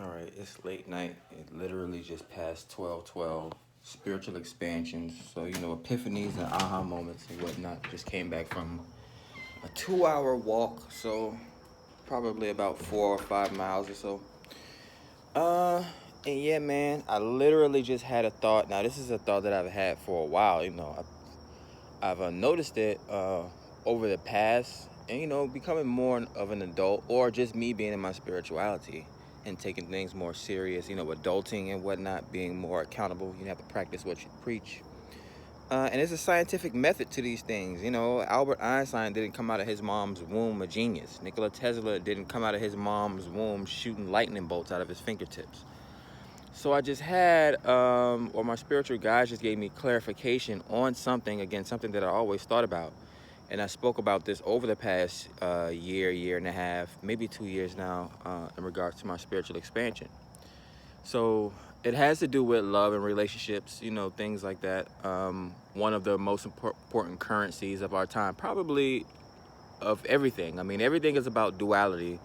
All right, it's late night. It literally just passed 12:12. Spiritual expansions. So, epiphanies and aha moments and whatnot. Just came back from a 2 hour walk. So, probably about 4 or 5 miles or so. Uh, and yeah, man, I literally just had a thought. Now, this is a thought that I've had for a while. I've noticed it over the past, and becoming more of an adult, or just me being in my spirituality and taking things more serious. Adulting and whatnot, being more accountable. You have to practice what you preach. And there's a scientific method to these things. Albert Einstein didn't come out of his mom's womb a genius. Nikola Tesla didn't come out of his mom's womb shooting lightning bolts out of his fingertips. So I just had, or my spiritual guides just gave me clarification on something, again, something that I always thought about. And I spoke about this over the past year and a half, maybe 2 years now, in regards to my spiritual expansion. So it has to do with love and relationships, things like that. One of the most important currencies of our time, probably of everything. I mean, everything is about duality.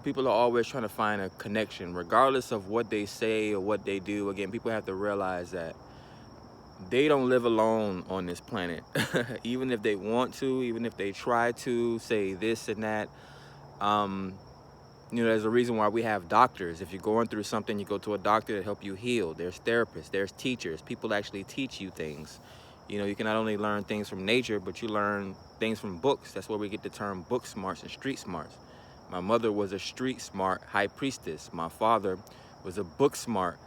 People are always trying to find a connection, regardless of what they say or what they do. Again, people have to realize that they don't live alone on this planet. Even if they want to, even if they try to say this and that, there's a reason why we have doctors. If you're going through something, you go to a doctor to help you heal. There's therapists, there's teachers. People actually teach you things. You can not only learn things from nature, but you learn things from books. That's where we get the term book smarts and street smarts. My mother was a street smart high priestess. My father was a book smart,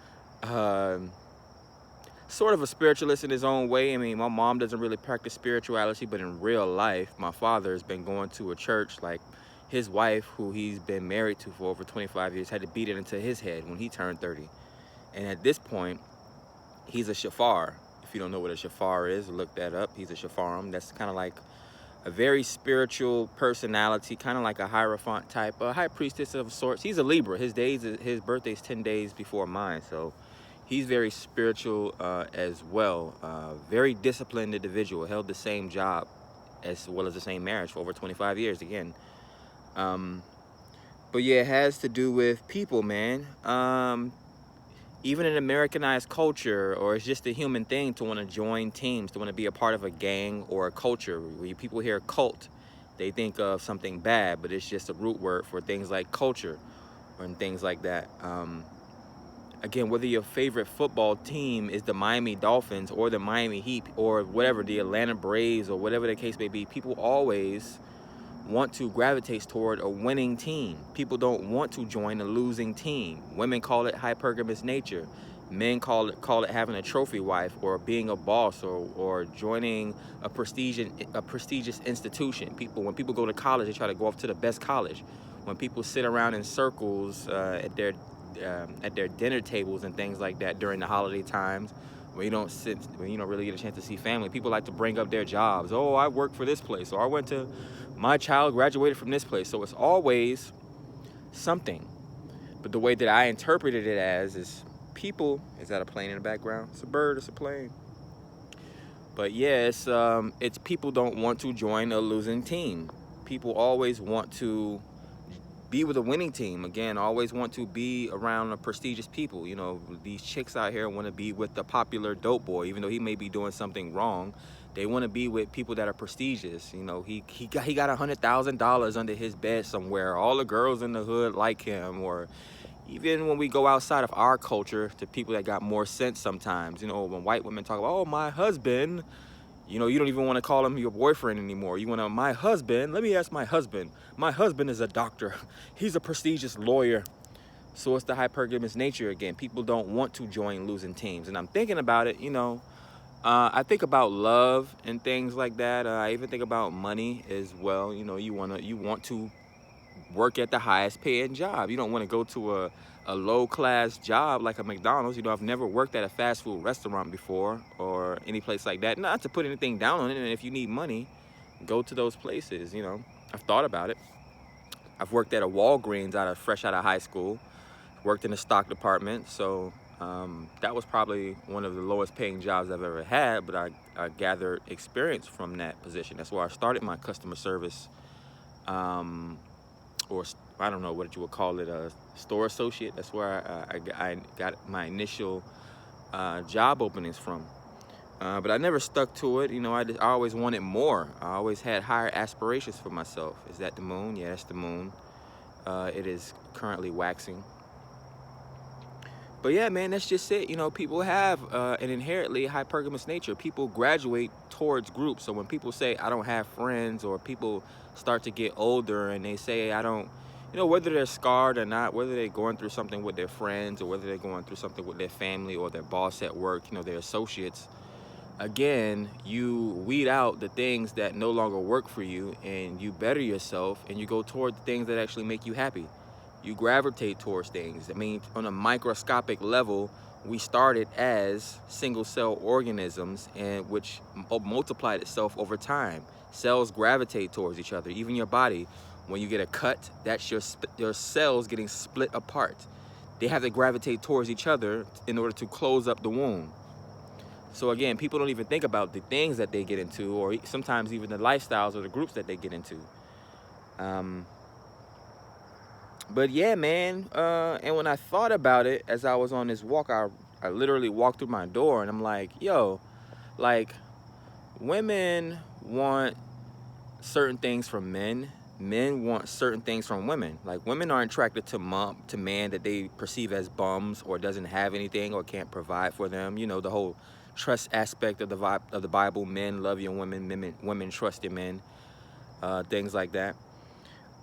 sort of a spiritualist in his own way. I mean, my mom doesn't really practice spirituality, but in real life, my father has been going to a church. Like, his wife, who he's been married to for over 25 years, had to beat it into his head when he turned 30. And at this point, he's a shafar. If you don't know what a shafar is, look that up. He's a shafarim. That's kind of like a very spiritual personality, kind of like a Hierophant type, a high priestess of sorts. He's a Libra. His birthday's 10 days before mine, so he's very spiritual as well. Very disciplined individual. Held the same job as well as the same marriage for over 25 years. Again, but yeah, it has to do with people, man. Even in Americanized culture, or it's just a human thing to want to join teams, to want to be a part of a gang or a culture. When people hear cult, they think of something bad, but it's just a root word for things like culture and things like that. Again, whether your favorite football team is the Miami Dolphins or the Miami Heat or whatever, the Atlanta Braves or whatever the case may be, people always want to gravitate toward a winning team. People don't want to join a losing team. Women call it hypergamous nature. Men call it having a trophy wife, or being a boss, or joining a prestigious institution. When people go to college, they try to go off to the best college. When people sit around in circles at their dinner tables and things like that during the holiday times, when you don't really get a chance to see family, people like to bring up their jobs. Oh, I work for this place, or my child graduated from this place. So it's always something. But the way that I interpreted it as is people. Is that a plane in the background? It's a bird. It's a plane. But yeah, it's people don't want to join a losing team. People always want to be with a winning team. Again, always want to be around prestigious people. These chicks out here want to be with the popular dope boy, even though he may be doing something wrong. They want to be with people that are prestigious. He got $100,000 under his bed somewhere. All the girls in the hood like him. Or even when we go outside of our culture to people that got more sense sometimes, when white women talk about, oh, my husband, you don't even want to call him your boyfriend anymore. You want to, my husband, let me ask my husband. My husband is a doctor. He's a prestigious lawyer. So it's the hypergamous nature again. People don't want to join losing teams. And I'm thinking about it, I think about love and things like that. I even think about money as well. You want to work at the highest paying job. You don't want to go to a low class job like a McDonald's. I've never worked at a fast food restaurant before or any place like that. Not to put anything down on it. And if you need money, go to those places. I've thought about it. I've worked at a Walgreens fresh out of high school. Worked in the stock department. So that was probably one of the lowest paying jobs I've ever had, but I gathered experience from that position. That's where I started my customer service or I don't know what you would call it, a store associate. That's where I got my initial job openings from. But I never stuck to it. I always wanted more. I always had higher aspirations for myself. Is that the moon? Yeah, that's the moon. It is currently waxing. But yeah, man, that's just it. People have an inherently hypergamous nature. People graduate towards groups. So when people say, I don't have friends, or people start to get older and they say, I don't, whether they're scarred or not, whether they're going through something with their friends, or whether they're going through something with their family or their boss at work, their associates, again, you weed out the things that no longer work for you, and you better yourself, and you go toward the things that actually make you happy. You gravitate towards things. I mean, on a microscopic level, we started as single cell organisms, and which multiplied itself over time. Cells gravitate towards each other. Even your body, when you get a cut, that's your cells getting split apart. They have to gravitate towards each other in order to close up the wound. So again, people don't even think about the things that they get into, or sometimes even the lifestyles or the groups that they get into. But yeah, man, and when I thought about it as I was on this walk, I literally walked through my door and I'm like, yo, like, women want certain things from men. Men want certain things from women. Like, women aren't attracted to man that they perceive as bums or doesn't have anything or can't provide for them. The whole trust aspect of the Bible. Men love your women. Women trust your men. Things like that.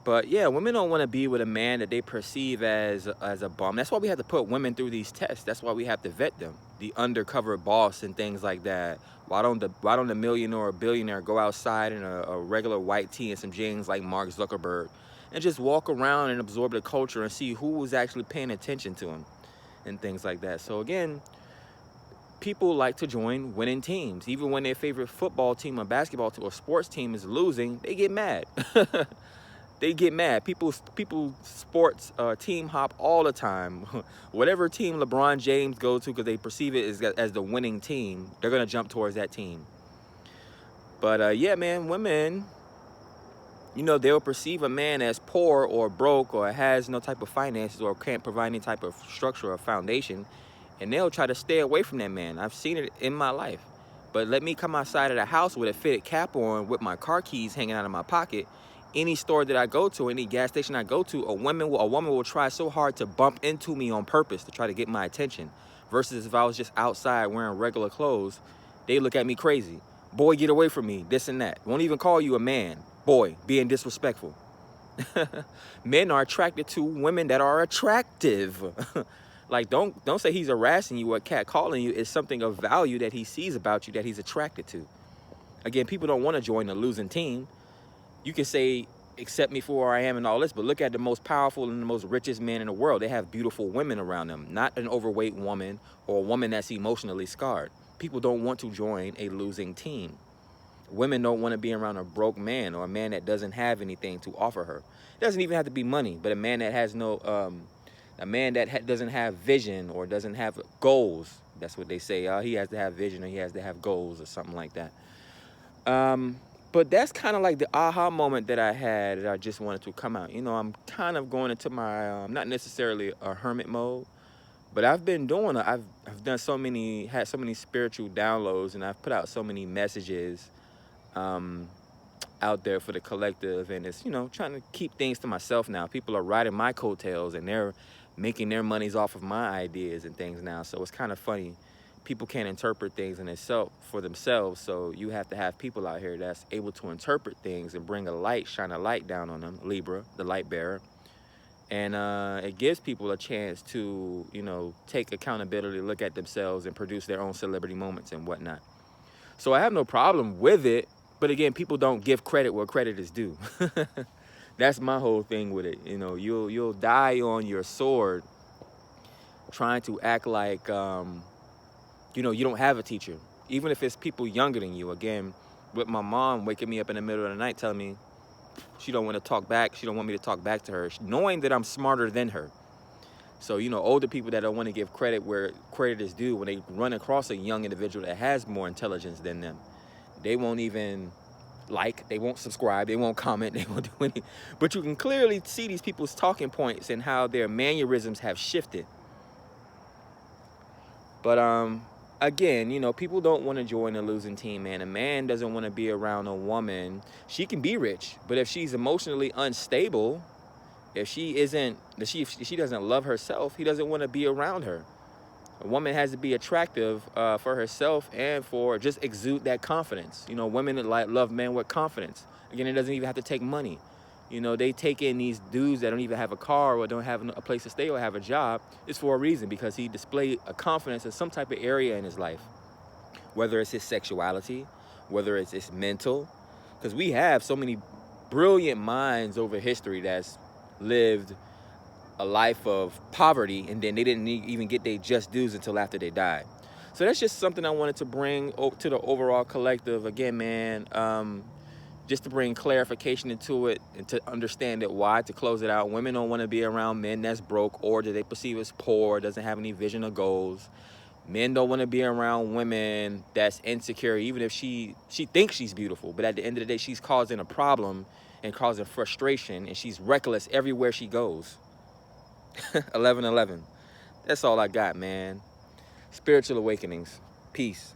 But yeah, women don't want to be with a man that they perceive as a bum. That's why we have to put women through these tests. That's why we have to vet them. The undercover boss and things like that. Why don't the millionaire or billionaire go outside in a regular white tee and some jeans like Mark Zuckerberg and just walk around and absorb the culture and see who was actually paying attention to him and things like that. So again, people like to join winning teams. Even when their favorite football team or basketball team or sports team is losing, they get mad. They get mad. People sports team hop all the time. Whatever team LeBron James goes to, because they perceive it as the winning team, they're gonna jump towards that team. But yeah, man, women, they'll perceive a man as poor or broke or has no type of finances or can't provide any type of structure or foundation, and they'll try to stay away from that man. I've seen it in my life. But let me come outside of the house with a fitted cap on, with my car keys hanging out of my pocket. Any store that I go to, any gas station I go to, a woman will try so hard to bump into me on purpose to try to get my attention. Versus if I was just outside wearing regular clothes, they look at me crazy. Boy, get away from me, this and that. Won't even call you a man. Boy, being disrespectful. Men are attracted to women that are attractive. Like, don't say he's harassing you or catcalling you. It's something of value that he sees about you that he's attracted to. Again, people don't want to join a losing team. You can say, accept me for where I am and all this, but look at the most powerful and the most richest men in the world. They have beautiful women around them, not an overweight woman or a woman that's emotionally scarred. People don't want to join a losing team. Women don't want to be around a broke man or a man that doesn't have anything to offer her. It doesn't even have to be money, but a man that has doesn't have vision or doesn't have goals. That's what they say. He has to have vision or he has to have goals or something like that. But that's kind of like the aha moment that I had that I just wanted to come out. I'm kind of going into my, not necessarily a hermit mode, but I've been doing, I've done had so many spiritual downloads, and I've put out so many messages out there for the collective, and it's, trying to keep things to myself now. People are riding my coattails, and they're making their monies off of my ideas and things now. So it's kind of funny. People can't interpret things in itself for themselves, so you have to have people out here that's able to interpret things and shine a light down on them. Libra, the light bearer. And it gives people a chance to, take accountability, look at themselves, and produce their own celebrity moments and whatnot. So I have no problem with it, but again, people don't give credit where credit is due. That's my whole thing with it. You'll die on your sword trying to act like you don't have a teacher, even if it's people younger than you. Again, with my mom waking me up in the middle of the night telling me she don't want to talk back, she don't want me to talk back to her, knowing that I'm smarter than her. So, older people that don't want to give credit where credit is due, when they run across a young individual that has more intelligence than them, they won't even like, they won't subscribe, they won't comment, they won't do anything. But you can clearly see these people's talking points and how their mannerisms have shifted. But again, you know, people don't want to join a losing team, man. A man doesn't want to be around a woman. She can be rich, but if she's emotionally unstable, if she isn't, if she doesn't love herself, he doesn't want to be around her. A woman has to be attractive for herself and for just exude that confidence. You know, women that love men with confidence. Again, it doesn't even have to take money. You know, they take in these dudes that don't even have a car or don't have a place to stay or have a job. It's for a reason, because he displayed a confidence in some type of area in his life, whether it's his sexuality, whether it's his mental. Because we have so many brilliant minds over history that's lived a life of poverty, and then they didn't even get their just dues until after they died. So that's just something I wanted to bring to the overall collective. Again, man, just to bring clarification into it and to understand it. Why, to close it out, women don't want to be around men that's broke or that they perceive as poor, doesn't have any vision or goals. Men don't want to be around women that's insecure, even if she thinks she's beautiful, but at the end of the day, she's causing a problem and causing frustration, and she's reckless everywhere she goes. 11:11. That's all I got, man. Spiritual awakenings. Peace.